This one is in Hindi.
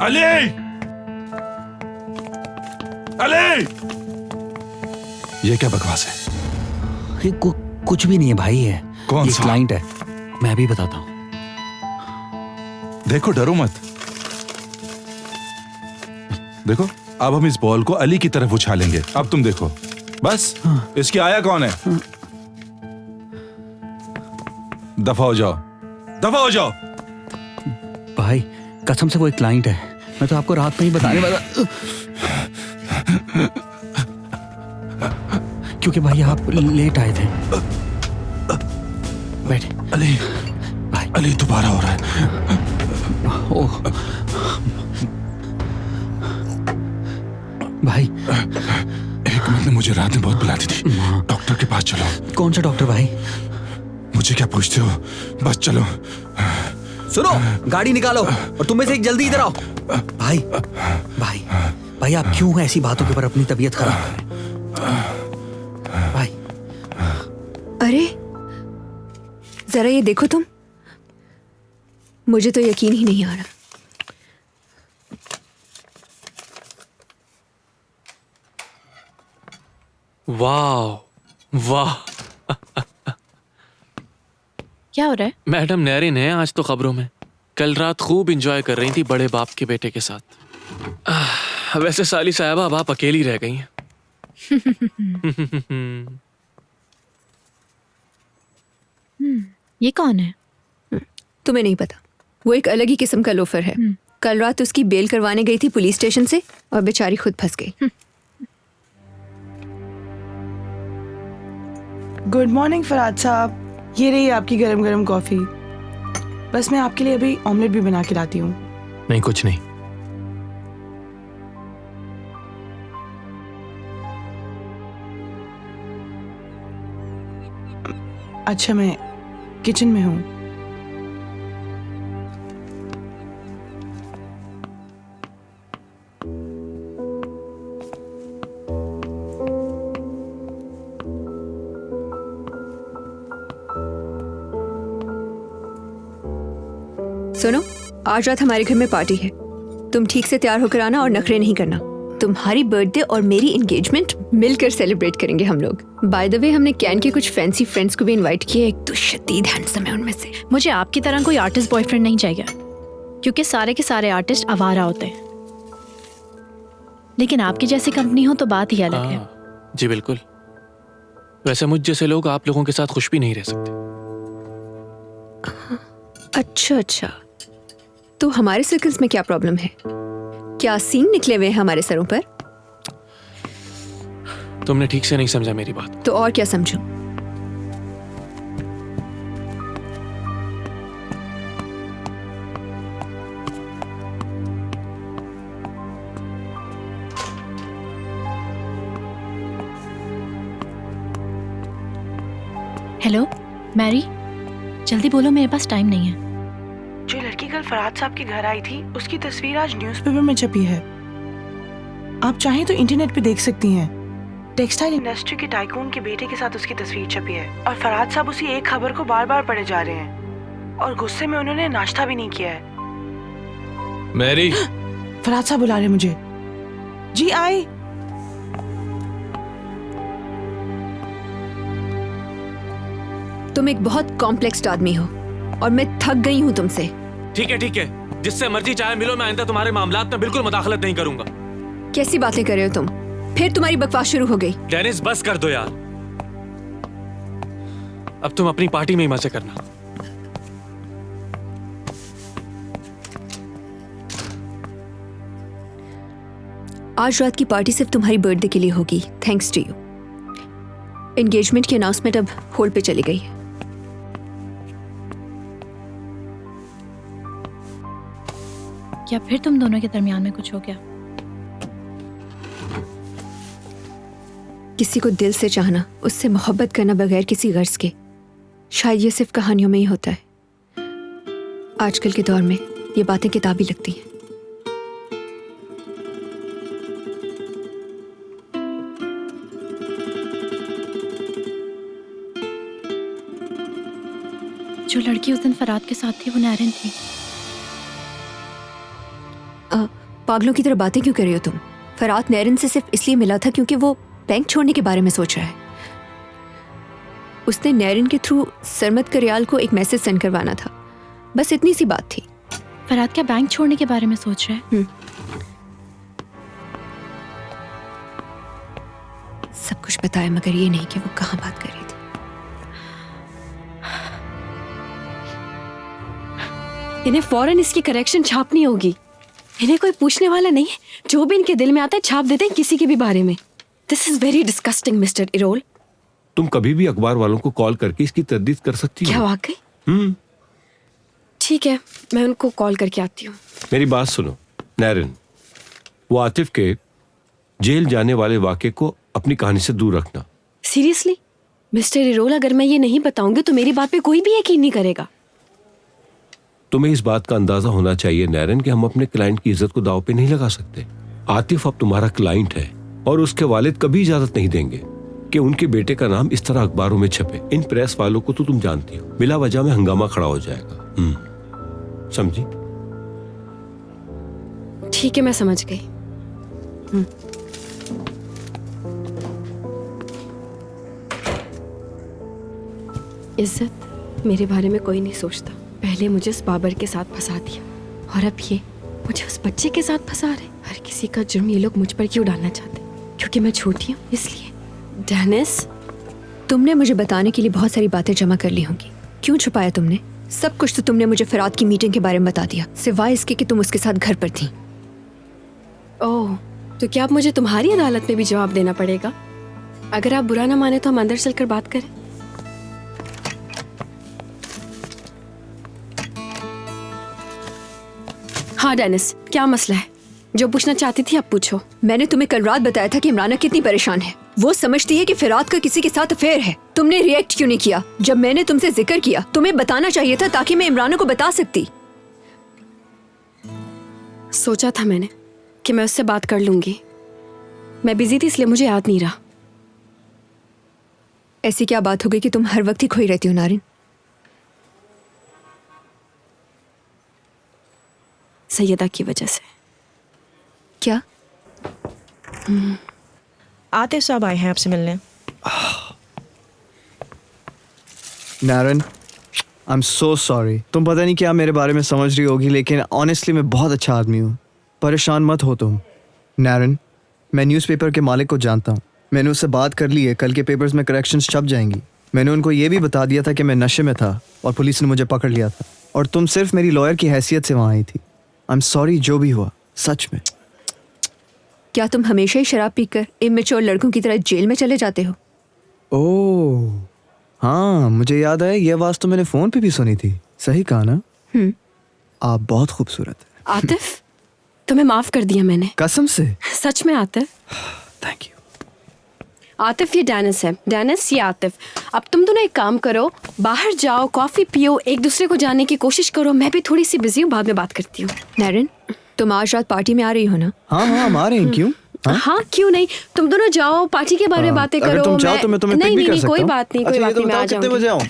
अली! अली! ये क्या बकवास है? ये कुछ भी नहीं है भाई। है कौन ये सा? क्लाइंट है, मैं भी बताता हूँ। देखो, डरो मत। देखो, अब हम इस बॉल को अली की तरफ उछालेंगे। अब तुम देखो। बस। इसकी आया कौन है? दफा हो जाओ, दफा हो जाओ। भाई कसम से वो एक क्लाइंट है, मैं तो आपको रात में ही बताने वाला। क्योंकि भाई आप लेट आए थे। बैठ। अली, भाई अली दोबारा हो रहा है। ओह भाई, एक मिनट ने मुझे रात में बहुत बुलाती थी। डॉक्टर के पास चलो। कौन सा डॉक्टर भाई? मुझे क्या पूछते हो, बस चलो। सुनो, गाड़ी निकालो और तुम में से एक जल्दी इधर आओ। भाई भाई भाई, आप क्यों ऐसी बातों के ऊपर अपनी तबीयत खराब कर रहे हैं भाई? अरे जरा ये देखो तुम, मुझे तो यकीन ही नहीं आ रहा। वाह वाह। क्या हो रहा है? मैडम नैरिन है आज तो खबरों में। कल रात खूब एंजॉय कर रही थी बड़े बाप के बेटे के साथ। वैसे साली साहबा अब आप अकेली रह गई हैं। ये कौन है? तुम्हें नहीं पता, वो एक अलग ही किस्म का लोफर है। कल रात उसकी बेल करवाने गई थी पुलिस स्टेशन से और बेचारी खुद फंस गई। गुड मॉर्निंग फराद साहब, ये रही आपकी गरम गरम कॉफी। बस मैं आपके लिए अभी ऑमलेट भी बना के लाती हूँ। नहीं कुछ नहीं। अच्छा, मैं किचन में हूँ। सुनो, आज रात हमारे घर में पार्टी है। तुम ठीक से तैयार होकर आना और नखरे नहीं करना। तुम्हारी बर्थडे और मेरी एंगेजमेंट मिलकर सेलिब्रेट करेंगे हम लोग। बाय द वे, हमने कैन के कुछ फैंसी फ्रेंड्स को भी इनवाइट किया। एक तो शदीद हैंडसम है उनमें से। मुझे आपकी तरह कोई आर्टिस्ट बॉयफ्रेंड नहीं चाहिए, क्योंकि सारे के सारे आर्टिस्ट आवारा होते हैं। लेकिन आपकी जैसी कंपनी हो तो बात ही अलग है। जी बिल्कुल। वैसे मुझ जैसे लोग आप लोगों के साथ खुश भी नहीं रह सकते। अच्छा, तो हमारे सर्कल्स में क्या प्रॉब्लम है? क्या सींग निकले हुए हैं हमारे सरों पर? तुमने ठीक से नहीं समझा मेरी बात। तो और क्या समझूं? हेलो मैरी, जल्दी बोलो, मेरे पास टाइम नहीं है। जो लड़की कल फराद साहब के घर आई थी, उसकी तस्वीर आज न्यूज़पेपर में छपी है। आप चाहें तो इंटरनेट पे देख सकती हैं। टेक्सटाइल इंडस्ट्री के टाइकून के बेटे के साथ उसकी तस्वीर छपी है और फराद साहब उसी एक खबर को बार बार पढ़े जा रहे हैं और गुस्से में उन्होंने नाश्ता भी नहीं किया है। मैरी, फराद साहब बुला रहे हैं मुझे। जी आई। तुम एक बहुत कॉम्प्लेक्स आदमी हो और मैं थक गई हूँ तुमसे। ठीक है, जिससे मर्जी चाहे मिलो। मैं आइंदा तुम्हारे मामलात में बिल्कुल मुदाखलत नहीं करूंगा। कैसी बातें कर रहे हो तुम? फिर तुम्हारी बकवास शुरू हो गई। डेनिस बस कर दो यार। अब तुम अपनी पार्टी में ही मजे करना। आज रात की पार्टी सिर्फ तुम्हारी बर्थडे के लिए होगी, थैंक्स टू यू। एंगेजमेंट की अनाउंसमेंट अब होल्ड पे चली गई है। क्या फिर तुम दोनों के दरमियान में कुछ हो गया? किसी को दिल से चाहना, उससे मोहब्बत करना बगैर किसी गर्ज के, शायद ये सिर्फ कहानियों में ही होता है। आजकल के दौर में ये बातें किताबी लगती हैं। जो लड़की उस दिन फराद के साथ थी वो नैरिन थी। पागलों की तरह बातें क्यों कर रही हो तुम? फरात नैरन से सिर्फ इसलिए मिला था क्योंकि वो बैंक छोड़ने के बारे में सोच रहा है। उसने नैरन के थ्रू सरमद करियाल को एक मैसेज सेंड करवाना था, बस इतनी सी बात थी। फरहाद क्या बैंक छोड़ने के बारे में सोच रहा है? सब कुछ बताया मगर ये नहीं कि वो कहाँ बात कर रही थी। इन्हें फौरन इसकी करेक्शन छापनी होगी। इन्हें कोई पूछने वाला नहीं है, जो भी इनके दिल में आता है छाप देते हैं किसी के भी बारे में। This is very disgusting mister Errol. तुम कभी भी अखबार वालों को कॉल करके इसकी तर्दीद कर सकती हो। क्या वाकई? ठीक है, मैं उनको कॉल करके आती हूँ। मेरी बात सुनो नैरन, वो आतिफ के जेल जाने वाले वाक़े को अपनी कहानी से दूर रखना। सीरियसली मिस्टर इरोल, अगर मैं ये नहीं बताऊंगी तो मेरी बात पे कोई भी यकीन नहीं करेगा। तुम्हें इस बात का अंदाजा होना चाहिए नैरन कि हम अपने क्लाइंट की इज्जत को दांव पे नहीं लगा सकते। आतिफ अब तुम्हारा क्लाइंट है और उसके वालिद कभी इजाजत नहीं देंगे कि उनके बेटे का नाम इस तरह अखबारों में छपे। इन प्रेस वालों को तो तुम जानती हो, बिला वजह में हंगामा खड़ा हो जाएगा। समझी? ठीक है, मैं समझ गई। इज्जत, मेरे बारे में कोई नहीं सोचता। पहले मुझे उस बाबर के साथ फंसा दिया और अब ये मुझे उस बच्चे के साथ फंसा रहे। हर किसी का जुर्म ये लोग मुझ पर क्यों डालना चाहते? क्योंकि मैं छोटी हूँ इसलिए। डेनिस, तुमने मुझे बताने के लिए बहुत सारी बातें जमा कर ली होंगी। क्यों छुपाया तुमने? सब कुछ तो तुमने मुझे फरात की मीटिंग के बारे में बता दिया, सिवाय इसके कि तुम उसके साथ घर पर थी। ओह, तो क्या अब मुझे तुम्हारी अदालत में भी जवाब देना पड़ेगा? अगर आप बुरा ना माने तो हम अंदर चलकर बात करें। हाँ डेनिस, क्या मसला है? जो पूछना चाहती थी अब पूछो। मैंने तुम्हें कल रात बताया था कि इमराना कितनी परेशान है। वो समझती है कि फरात का किसी के साथ अफेयर है। तुमने रिएक्ट क्यों नहीं किया जब मैंने तुमसे जिक्र किया? तुम्हें बताना चाहिए था ताकि मैं इमराना को बता सकती। सोचा था मैंने कि मैं उससे बात कर लूंगी। मैं बिजी थी इसलिए मुझे याद नहीं रहा। ऐसी क्या बात हो गई कि तुम हर वक्त ही खोई रहती हो नारिन? सैयदा की वजह से। क्या? आतिफ साहब आए हैं आपसे मिलने। Naran, I am so sorry. तुम पता नहीं क्या मेरे बारे में समझ रही होगी, लेकिन ऑनेस्टली मैं बहुत अच्छा आदमी हूँ। परेशान मत हो तुम। नारन, मैं न्यूज़पेपर के मालिक को जानता हूँ। मैंने उससे बात कर ली है, कल के पेपर्स में करेक्शंस छप जाएंगी। मैंने उनको ये भी बता दिया था कि मैं नशे में था और पुलिस ने मुझे पकड़ लिया था और तुम सिर्फ मेरी लॉयर की हैसियत से वहाँ आई थी। आई एम सॉरी जो भी हुआ, सच में। क्या तुम हमेशा ही शराब पीकर इमेच्योर लड़कों की तरह जेल में चले जाते हो? ओह हाँ, मुझे याद आया, ये आवाज़ तो मैंने फ़ोन पे भी सुनी थी। सही कहा ना? आप बहुत खूबसूरत हैं। आतिफ, तुम्हें माफ कर दिया मैंने। कसम से? सच में आतिफ। Thank you. आतिफ, ये डेनिस है। डेनिस, ये आतिफ। अब तुम दोनों एक काम करो, बाहर जाओ, कॉफी पियो, एक दूसरे को जानने की कोशिश करो। मैं भी थोड़ी सी बिजी हूँ, बाद में बात करती हूँ। नारिन, तुम आज रात पार्टी में आ रही हो ना? हाँ हाँ, हम आ रहे हैं। क्यों? हाँ क्यों नहीं, तुम दोनों जाओ, पार्टी के बारे में बातें करो। अगर तुम चाहो तो मैं तुम्हें पिक भी कर सकता हूँ। कोई बात नहीं, कोई बात नहीं, मैं आ कितने बजे जाऊंगी। आऊँ?